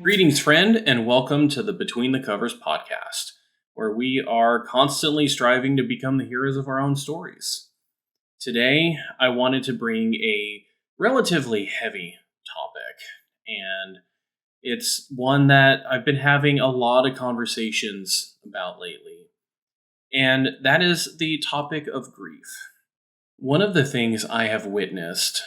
Greetings, friend, and welcome to the Between the Covers podcast, where we are constantly striving to become the heroes of our own stories. Today, I wanted to bring a relatively heavy topic, and it's one that I've been having a lot of conversations about lately, and that is the topic of grief. One of the things I have witnessed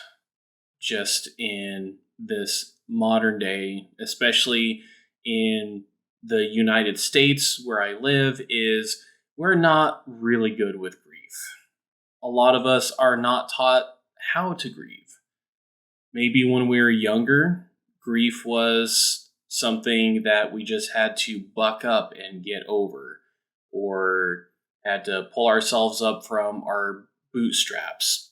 just in this modern day, especially in the United States where I live, is we're not really good with grief. A lot of us are not taught how to grieve. Maybe when we were younger, grief was something that we just had to buck up and get over, or had to pull ourselves up from our bootstraps.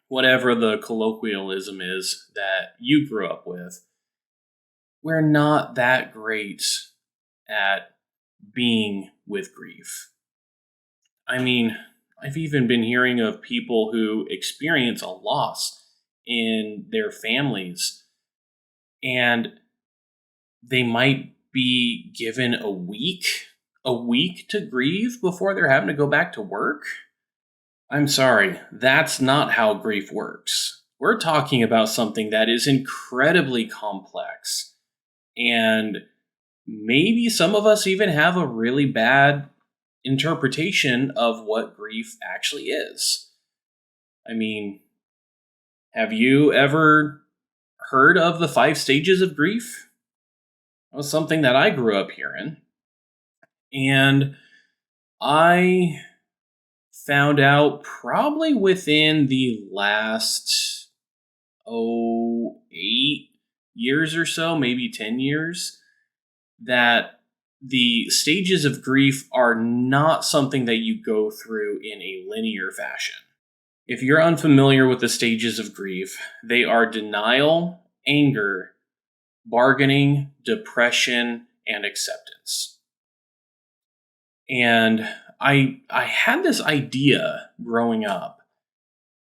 Whatever the colloquialism is that you grew up with, we're not that great at being with grief. I mean, I've even been hearing of people who experience a loss in their families, and they might be given a week to grieve before they're having to go back to work. I'm sorry, that's not how grief works. We're talking about something that is incredibly complex. And maybe some of us even have a really bad interpretation of what grief actually is. I mean, have you ever heard of the 5 stages of grief? That was something that I grew up hearing. And I found out probably within the last 8 years or so, maybe 10 years, that the stages of grief are not something that you go through in a linear fashion. If you're unfamiliar with the stages of grief, they are denial, anger, bargaining, depression, and acceptance. And I had this idea growing up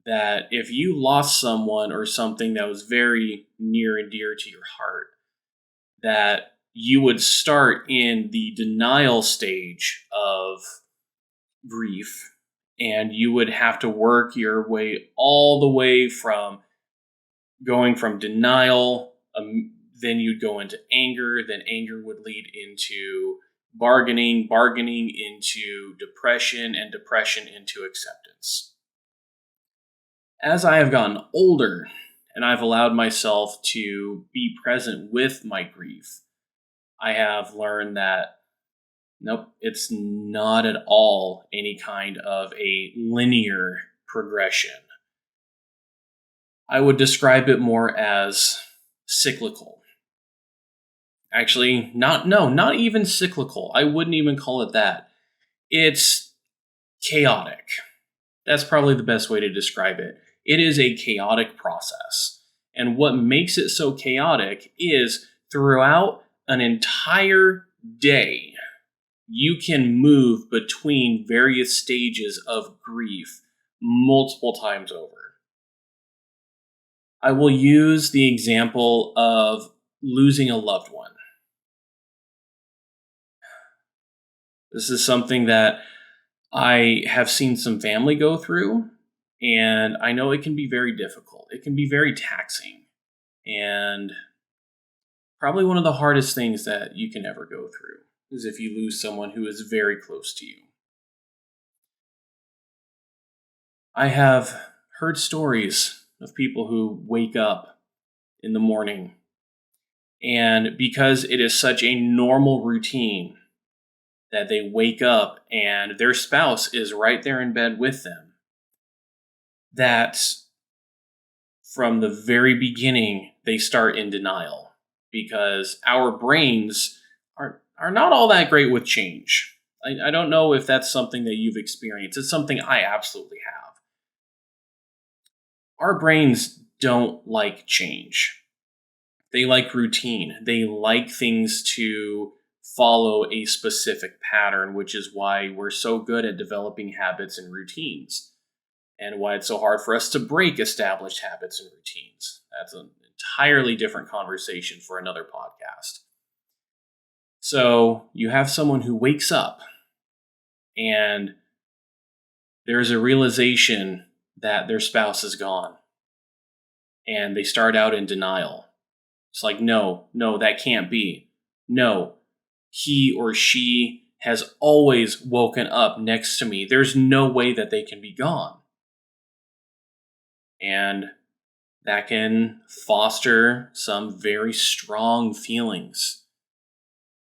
that if you lost someone or something that was very near and dear to your heart, that you would start in the denial stage of grief, and you would have to work your way all the way from going from denial, then you'd go into anger, then anger would lead into bargaining into depression, and depression into acceptance. As I have gotten older and I've allowed myself to be present with my grief, I have learned that nope, it's not at all any kind of a linear progression. I would describe it more as cyclical. Actually, not even cyclical. I wouldn't even call it that. It's chaotic. That's probably the best way to describe it. It is a chaotic process. And what makes it so chaotic is throughout an entire day, you can move between various stages of grief multiple times over. I will use the example of losing a loved one. This is something that I have seen some family go through, and I know it can be very difficult. It can be very taxing, and probably one of the hardest things that you can ever go through is if you lose someone who is very close to you. I have heard stories of people who wake up in the morning, and because it is such a normal routine that they wake up and their spouse is right there in bed with them, that from the very beginning they start in denial, because our brains are not all that great with change. I don't know if that's something that you've experienced. It's something I absolutely have. Our brains don't like change. They like routine. They like things to follow a specific pattern, which is why we're so good at developing habits and routines, and why it's so hard for us to break established habits and routines. That's an entirely different conversation for another podcast. So you have someone who wakes up and there's a realization that their spouse is gone, and they start out in denial. It's like, no, that can't be. No, he or she has always woken up next to me. There's no way that they can be gone. And that can foster some very strong feelings.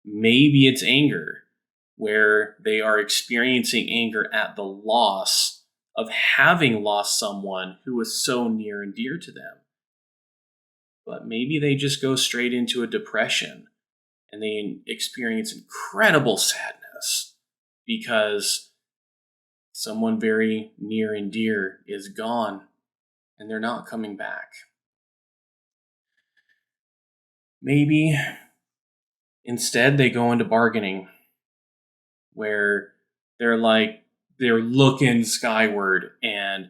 Maybe it's anger, where they are experiencing anger at the loss of having lost someone who was so near and dear to them. But maybe they just go straight into a depression and they experience incredible sadness because someone very near and dear is gone and they're not coming back. Maybe instead they go into bargaining, where they're looking skyward and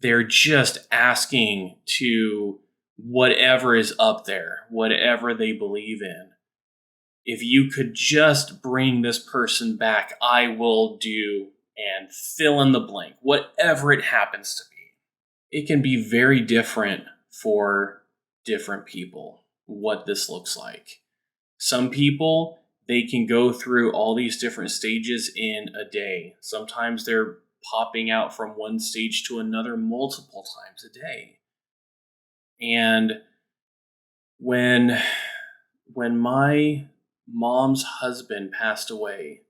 they're just asking to whatever is up there, whatever they believe in. If you could just bring this person back, I will do, and fill in the blank, whatever it happens to be. It can be very different for different people, what this looks like. Some people, they can go through all these different stages in a day. Sometimes they're popping out from one stage to another multiple times a day. And when my mom's husband passed away,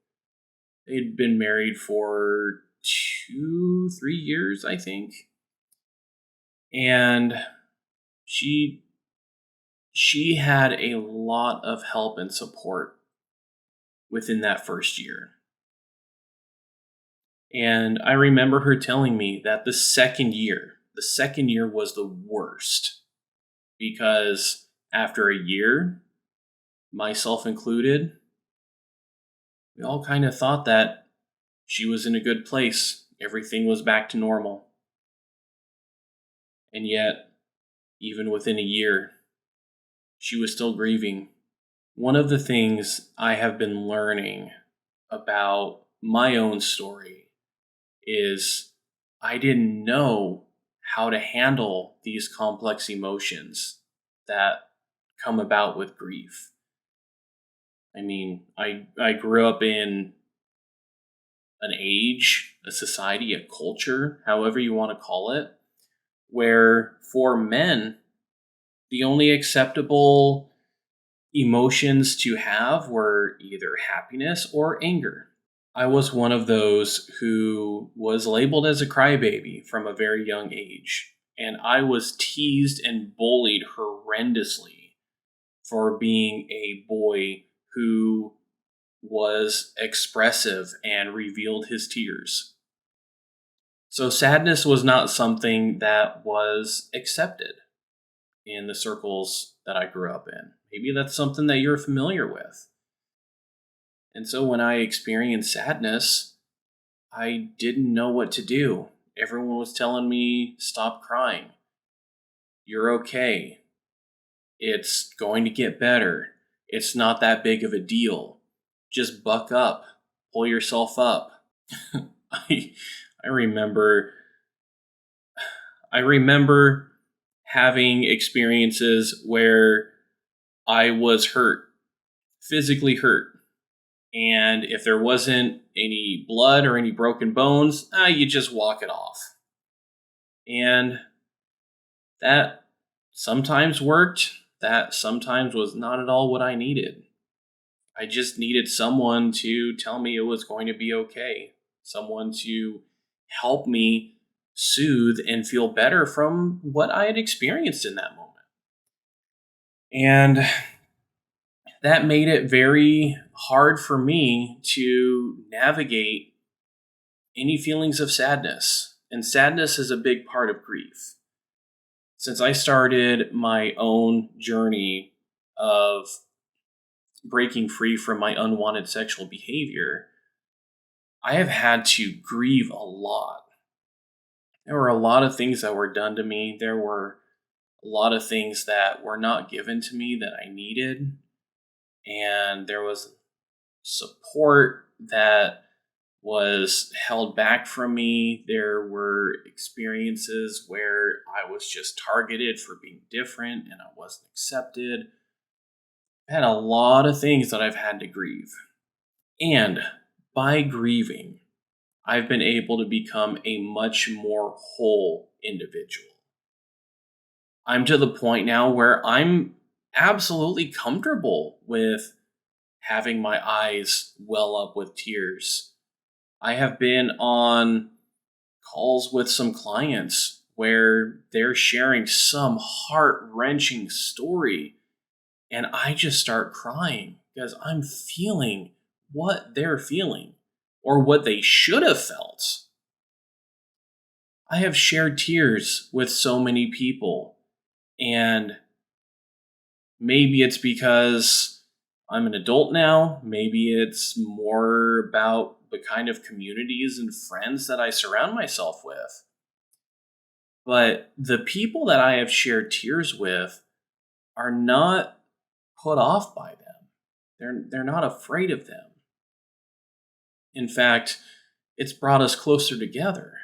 they'd been married for 2-3 years, I think. And she had a lot of help and support within that first year. And I remember her telling me that the second year was the worst, because after a year, myself included, we all kind of thought that she was in a good place. Everything was back to normal. And yet, even within a year, she was still grieving. One of the things I have been learning about my own story is I didn't know how to handle these complex emotions that come about with grief. I mean, I grew up in an age, a society, a culture, however you want to call it, where for men, the only acceptable emotions to have were either happiness or anger. I was one of those who was labeled as a crybaby from a very young age, and I was teased and bullied horrendously for being a boy who was expressive and revealed his tears. So sadness was not something that was accepted in the circles that I grew up in. Maybe that's something that you're familiar with. And so when I experienced sadness, I didn't know what to do. Everyone was telling me, stop crying. You're okay. It's going to get better. It's not that big of a deal. Just buck up. Pull yourself up. I remember having experiences where I was hurt, physically hurt. And if there wasn't any blood or any broken bones, you just walk it off. And that sometimes worked. That sometimes was not at all what I needed. I just needed someone to tell me it was going to be okay. Someone to help me soothe and feel better from what I had experienced in that moment. And that made it very hard for me to navigate any feelings of sadness. And sadness is a big part of grief. Since I started my own journey of breaking free from my unwanted sexual behavior, I have had to grieve a lot. There were a lot of things that were done to me. There were a lot of things that were not given to me that I needed. And there was support that was held back from me. There were experiences where I was just targeted for being different and I wasn't accepted. I had a lot of things that I've had to grieve. And by grieving, I've been able to become a much more whole individual. I'm to the point now where I'm absolutely comfortable with having my eyes well up with tears. I have been on calls with some clients where they're sharing some heart-wrenching story, and I just start crying because I'm feeling what they're feeling or what they should have felt. I have shared tears with so many people, and maybe it's because I'm an adult now. Maybe it's more about the kind of communities and friends that I surround myself with. But the people that I have shared tears with are not put off by them. They're not afraid of them. In fact, it's brought us closer together.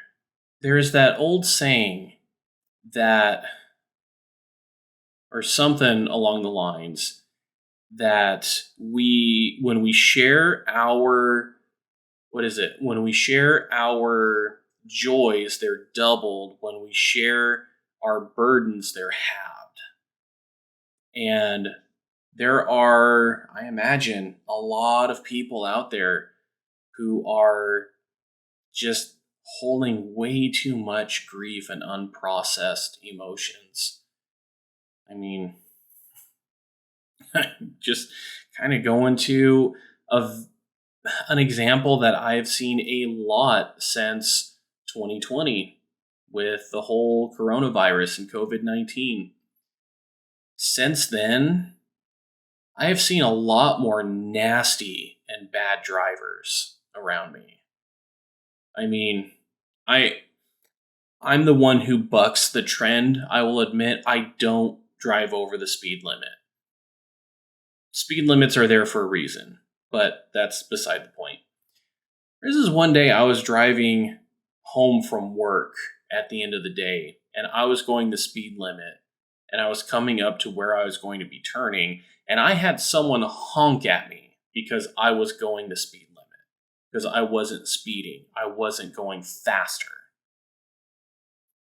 There is that old saying that, or something along the lines, that when we share our, when we share our joys, they're doubled. When we share our burdens, they're halved. And there are, I imagine, a lot of people out there who are just holding way too much grief and unprocessed emotions. I mean, just kind of going to an example that I've seen a lot since 2020 with the whole coronavirus and COVID-19. Since then, I have seen a lot more nasty and bad drivers around me. I mean, I'm the one who bucks the trend. I will admit I don't drive over the speed limit. Speed limits are there for a reason, but that's beside the point. This is one day I was driving home from work at the end of the day, and I was going the speed limit, and I was coming up to where I was going to be turning, and I had someone honk at me because I was going the speed limit, because I wasn't speeding. I wasn't going faster.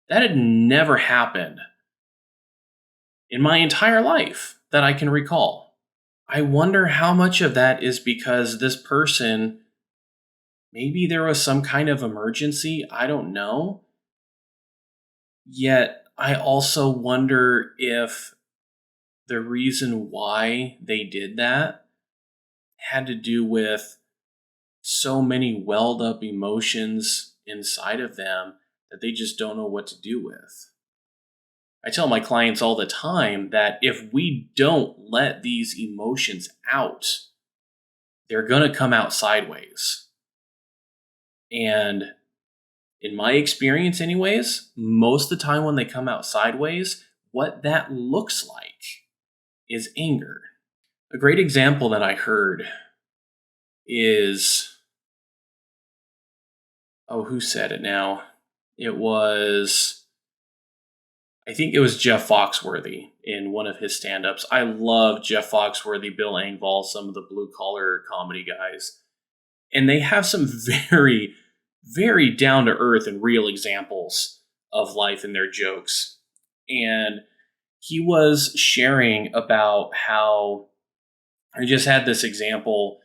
That had never happened in my entire life that I can recall. I wonder how much of that is because this person, maybe there was some kind of emergency, I don't know. Yet I also wonder if the reason why they did that had to do with so many welled up emotions inside of them that they just don't know what to do with. I tell my clients all the time that if we don't let these emotions out, they're going to come out sideways. And in my experience anyways, most of the time when they come out sideways, what that looks like is anger. A great example that I heard is, who said it now? I think it was Jeff Foxworthy in one of his stand-ups. I love Jeff Foxworthy, Bill Engvall, some of the blue-collar comedy guys. And they have some very, very down-to-earth and real examples of life in their jokes. And he was sharing about how I just had this example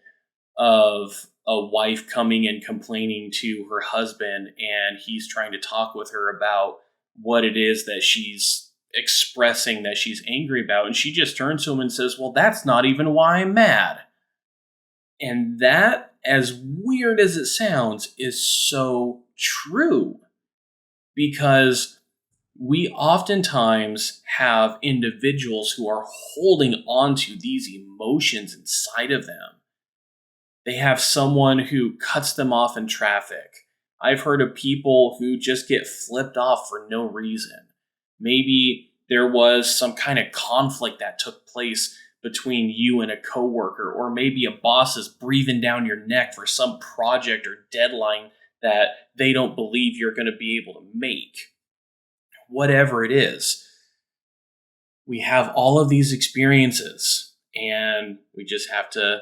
of a wife coming and complaining to her husband, and he's trying to talk with her about what it is that she's expressing that she's angry about. And she just turns to him and says, well, that's not even why I'm mad. And that, as weird as it sounds, is so true. Because we oftentimes have individuals who are holding on to these emotions inside of them. They have someone who cuts them off in traffic. I've heard of people who just get flipped off for no reason. Maybe there was some kind of conflict that took place between you and a coworker, or maybe a boss is breathing down your neck for some project or deadline that they don't believe you're going to be able to make. Whatever it is, we have all of these experiences, and we just have to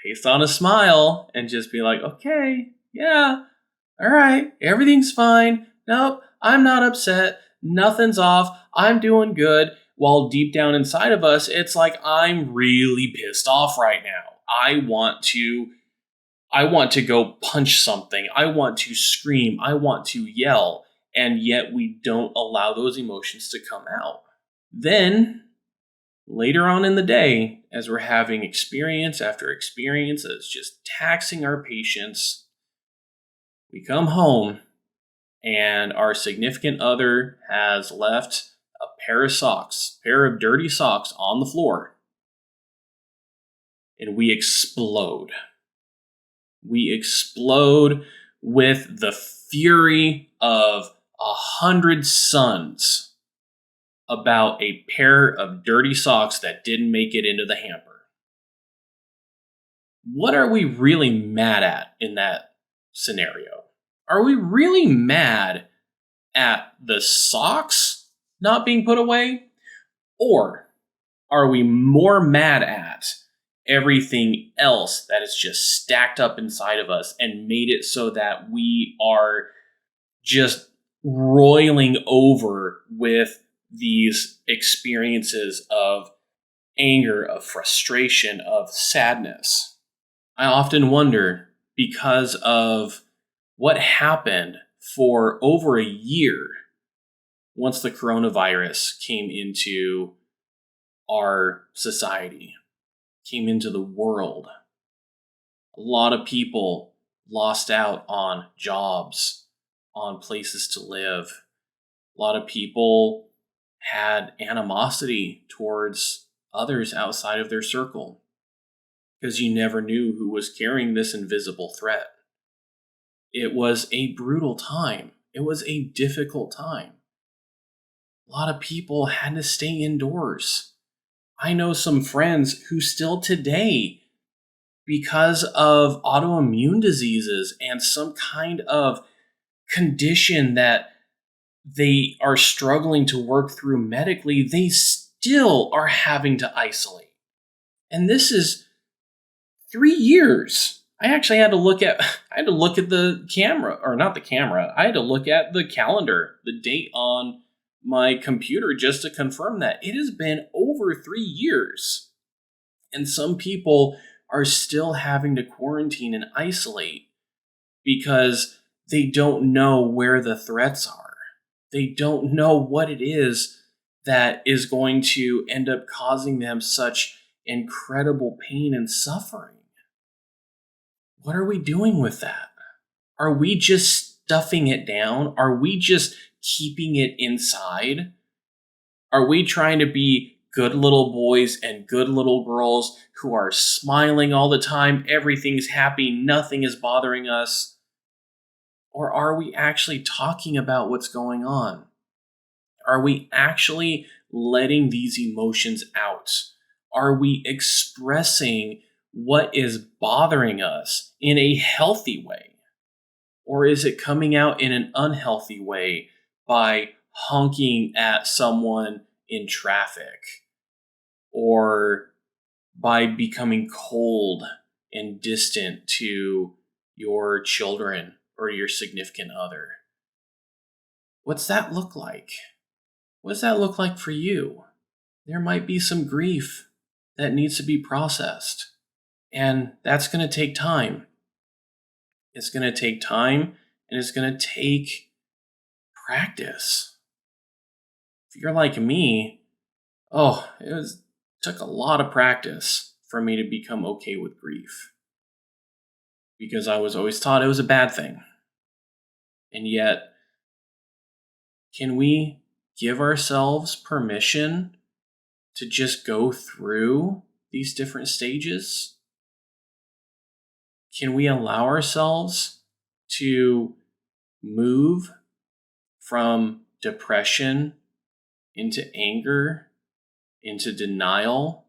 paste on a smile and just be like, okay, yeah, all right, everything's fine. Nope, I'm not upset. Nothing's off. I'm doing good. While deep down inside of us, it's like, I'm really pissed off right now. I want to go punch something. I want to scream. I want to yell. And yet we don't allow those emotions to come out. Then later on in the day, as we're having experience after experience that's just taxing our patience, we come home and our significant other has left a pair of dirty socks on the floor. And we explode. We explode with the fury of 100 suns about a pair of dirty socks that didn't make it into the hamper. What are we really mad at in that scenario? Are we really mad at the socks not being put away? Or are we more mad at everything else that is just stacked up inside of us and made it so that we are just roiling over with these experiences of anger, of frustration, of sadness? I often wonder, because of what happened for over a year once the coronavirus came into our society, came into the world. A lot of people lost out on jobs, on places to live. A lot of people had animosity towards others outside of their circle, because you never knew who was carrying this invisible threat. It was a brutal time. It was a difficult time. A lot of people had to stay indoors. I know some friends who still today, because of autoimmune diseases and some kind of condition that they are struggling to work through medically, they still are having to isolate. And this is 3 years. I actually had to look at the camera, or not the camera. I had to look at the calendar, the date on my computer, just to confirm that it has been over 3 years. And some people are still having to quarantine and isolate because they don't know where the threats are. They don't know what it is that is going to end up causing them such incredible pain and suffering. What are we doing with that? Are we just stuffing it down? Are we just keeping it inside? Are we trying to be good little boys and good little girls who are smiling all the time? Everything's happy. Nothing is bothering us. Or are we actually talking about what's going on? Are we actually letting these emotions out? Are we expressing what is bothering us in a healthy way? Or is it coming out in an unhealthy way by honking at someone in traffic? Or by becoming cold and distant to your children or your significant other? What's that look like? What does that look like for you? There might be some grief that needs to be processed, and that's going to take time. It's going to take time, and it's going to take practice. If you're like me, it took a lot of practice for me to become okay with grief, because I was always taught it was a bad thing. And yet, can we give ourselves permission to just go through these different stages? Can we allow ourselves to move from depression into anger, into denial,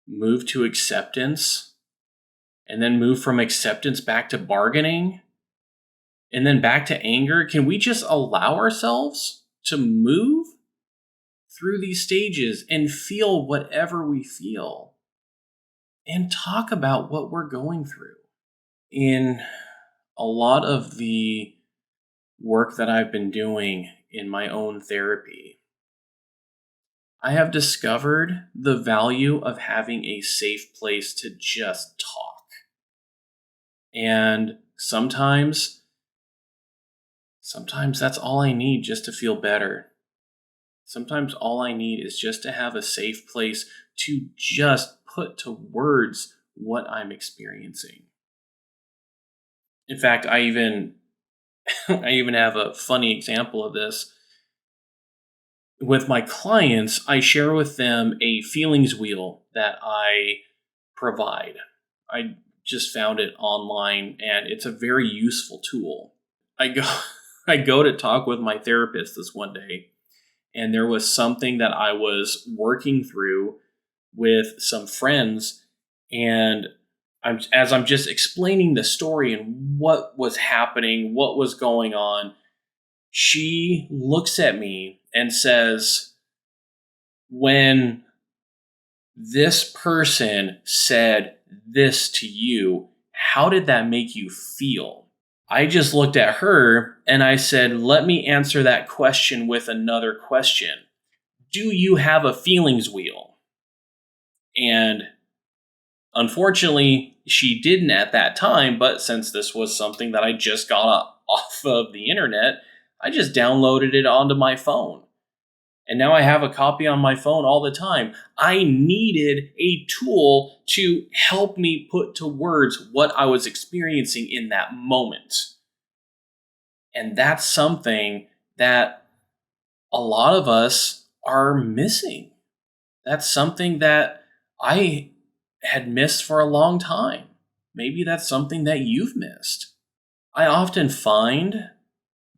move to acceptance, and then move from acceptance back to bargaining, and then back to anger? Can we just allow ourselves to move through these stages and feel whatever we feel and talk about what we're going through? In a lot of the work that I've been doing in my own therapy, I have discovered the value of having a safe place to just talk. And sometimes that's all I need just to feel better. Sometimes all I need is just to have a safe place to just put to words what I'm experiencing. In fact, I even have a funny example of this. With my clients, I share with them a feelings wheel that I provide. I just found it online, and it's a very useful tool. I go to talk with my therapist this one day, and there was something that I was working through with some friends, and as I'm just explaining the story and what was happening, what was going on, she looks at me and says, "When this person said this to you, how did that make you feel?" I just looked at her and I said, "Let me answer that question with another question. Do you have a feelings wheel?" And unfortunately, she didn't at that time, but since this was something that I just got off of the internet, I just downloaded it onto my phone. And now I have a copy on my phone all the time. I needed a tool to help me put to words what I was experiencing in that moment. And that's something that a lot of us are missing. That's something that I had missed for a long time. Maybe that's something that you've missed. I often find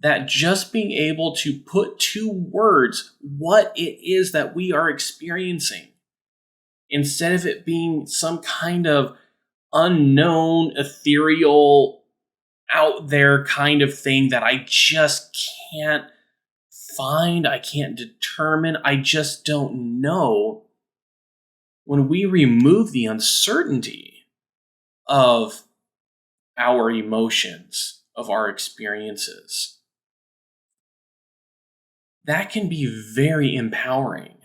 that just being able to put to words what it is that we are experiencing, instead of it being some kind of unknown, ethereal, out there kind of thing that I just can't find, I can't determine, I just don't know. When we remove the uncertainty of our emotions, of our experiences, that can be very empowering.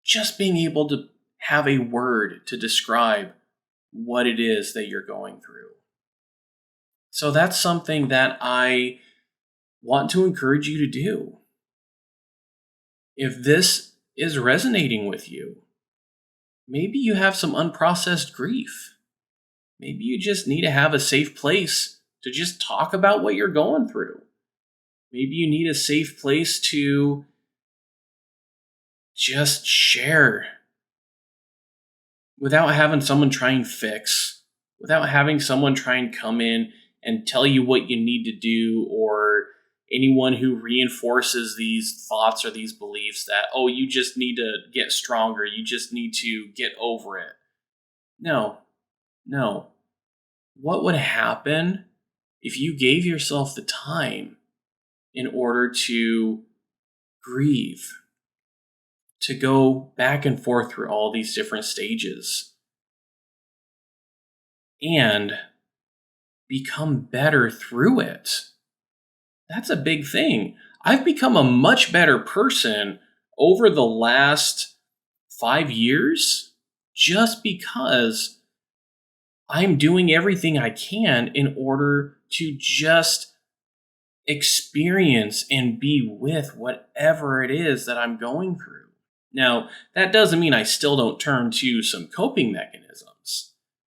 Just being able to have a word to describe what it is that you're going through. So that's something that I want to encourage you to do. If this is resonating with you, maybe you have some unprocessed grief. Maybe you just need to have a safe place to just talk about what you're going through. Maybe you need a safe place to just share without having someone try and fix, without having someone try and come in and tell you what you need to do, or anyone who reinforces these thoughts or these beliefs that, oh, you just need to get stronger, you just need to get over it. No. What would happen if you gave yourself the time in order to grieve, to go back and forth through all these different stages, and become better through it? That's a big thing. I've become a much better person over the last 5 years just because I'm doing everything I can in order to just experience and be with whatever it is that I'm going through. Now, that doesn't mean I still don't turn to some coping mechanisms.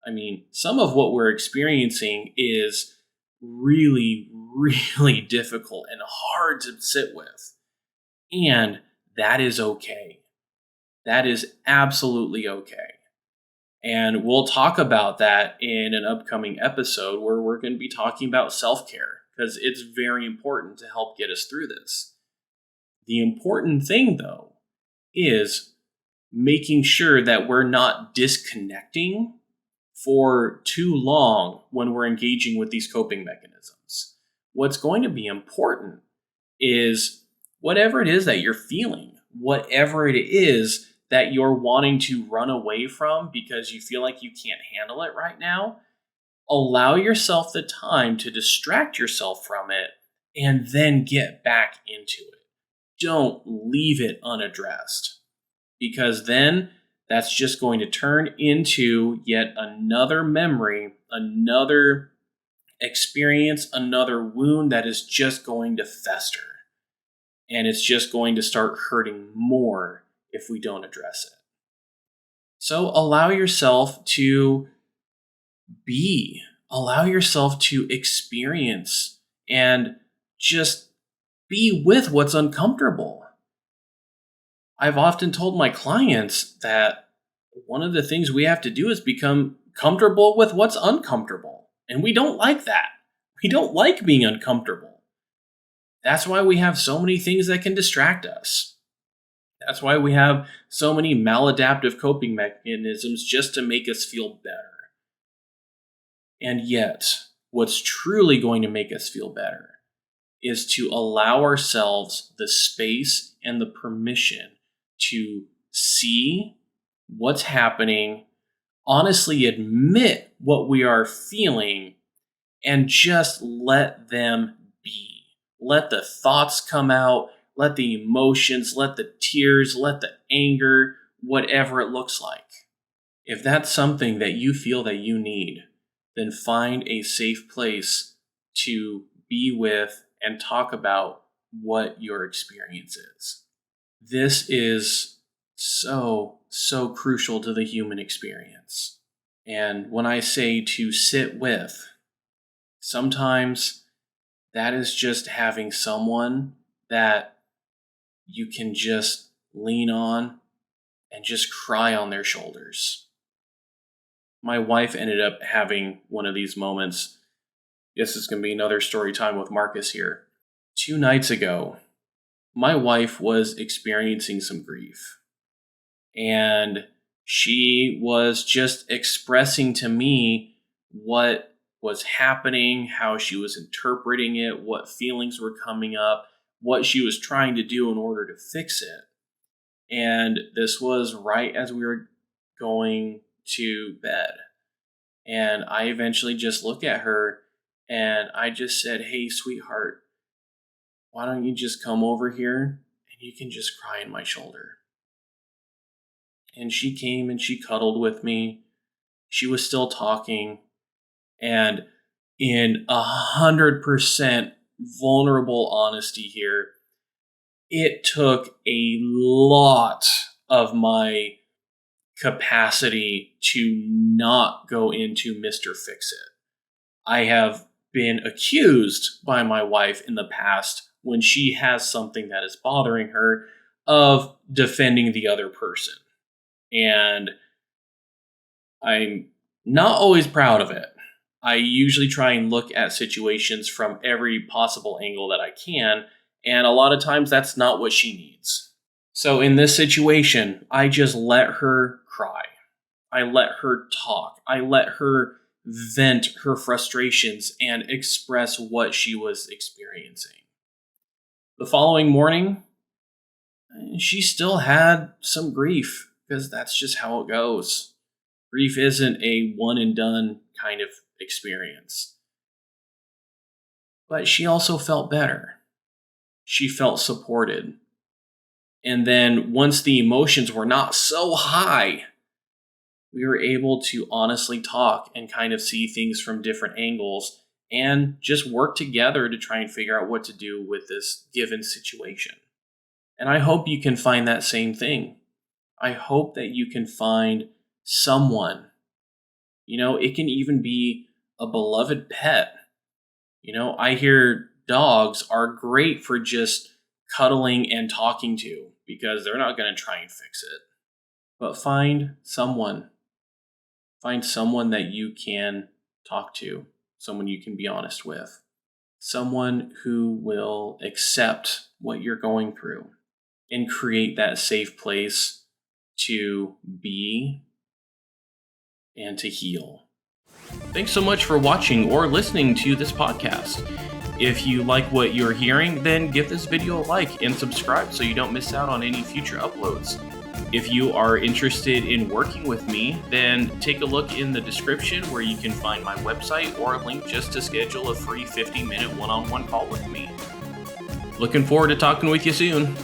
I mean, some of what we're experiencing is really, really difficult and hard to sit with. And that is okay. That is absolutely okay. And we'll talk about that in an upcoming episode where we're going to be talking about self-care, because it's very important to help get us through this. The important thing, though, is making sure that we're not disconnecting for too long when we're engaging with these coping mechanisms. What's going to be important is whatever it is that you're feeling, whatever it is that you're wanting to run away from because you feel like you can't handle it right now, allow yourself the time to distract yourself from it and then get back into it. Don't leave it unaddressed, because then that's just going to turn into yet another memory, another experience, another wound that is just going to fester. And it's just going to start hurting more if we don't address it. So allow yourself to allow yourself to experience and just be with what's uncomfortable. I've often told my clients that one of the things we have to do is become comfortable with what's uncomfortable. And we don't like that. We don't like being uncomfortable. That's why we have so many things that can distract us. That's why we have so many maladaptive coping mechanisms, just to make us feel better. And yet, what's truly going to make us feel better is to allow ourselves the space and the permission to see what's happening, honestly admit what we are feeling, and just let them be. Let the thoughts come out, let the emotions, let the tears, let the anger, whatever it looks like. If that's something that you feel that you need, then find a safe place to be with and talk about what your experience is. This is so crucial to the human experience. And when I say to sit with, sometimes that is just having someone that you can just lean on and just cry on their shoulders. My wife ended up having one of these moments. This is going to be another story time with Marcus here. 2 nights ago, my wife was experiencing some grief. And she was just expressing to me what was happening, how she was interpreting it, what feelings were coming up, what she was trying to do in order to fix it. And this was right as we were going to bed. And I eventually just looked at her and I just said, "Hey, sweetheart, why don't you just come over here and you can just cry in my shoulder?" And she came and she cuddled with me. She was still talking. And in 100% vulnerable honesty here, it took a lot of my capacity to not go into Mr. Fix-It. I have been accused by my wife in the past, when she has something that is bothering her, of defending the other person. And I'm not always proud of it. I usually try and look at situations from every possible angle that I can, and a lot of times that's not what she needs. So in this situation, I just let her cry. I let her talk. I let her vent her frustrations and express what she was experiencing. The following morning, she still had some grief, because that's just how it goes. Grief isn't a one and done kind of experience. But she also felt better. She felt supported. And then once the emotions were not so high, we were able to honestly talk and kind of see things from different angles and just work together to try and figure out what to do with this given situation. And I hope you can find that same thing. I hope that you can find someone. It can even be a beloved pet. I hear dogs are great for just cuddling and talking to, because they're not going to try and fix it. But find someone. Find someone that you can talk to, someone you can be honest with, someone who will accept what you're going through and create that safe place to be and to heal. Thanks so much for watching or listening to this podcast. If you like what you're hearing, then give this video a like and subscribe so you don't miss out on any future uploads. If you are interested in working with me, then take a look in the description where you can find my website or a link just to schedule a free 50-minute one-on-one call with me. Looking forward to talking with you soon.